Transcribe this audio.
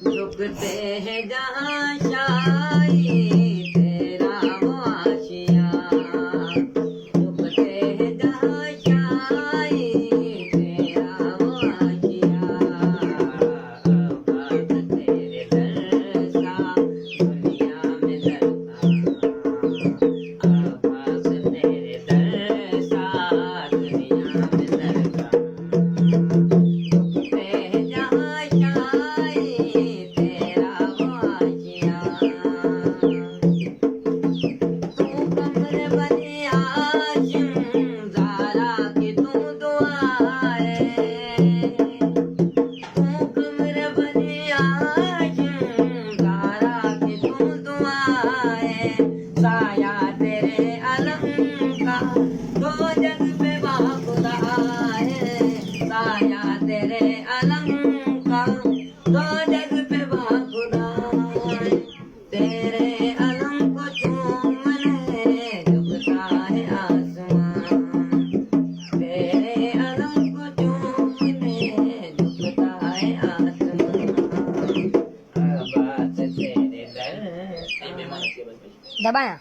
झुकते हैं जहाँ शाही तेरा वो आशिया, झुकते हैं जहाँ शाही तेरा वो आशिया। अब्बास तेरे दर सा दुनिया में लड़का, अब्बास तेरे दर सा दुनिया में लड़का। झुकते हैं जहाँ शाही तेरा वो आशिया, तू कमर बने हाशिम ज़ारा की तू दुआ है, तू कमर बने हाशिम ज़ारा की तू दुआ है। साया तेरे अलम का दो जग पे बाखुदा है, साया तेरे अलम का दो जग पे बाखुदा है। तेरे अलम को चूमने झुकता है आसमान, तेरे अलम को चूमने झुकता है आसमान। अब्बास तेरे दर दबाया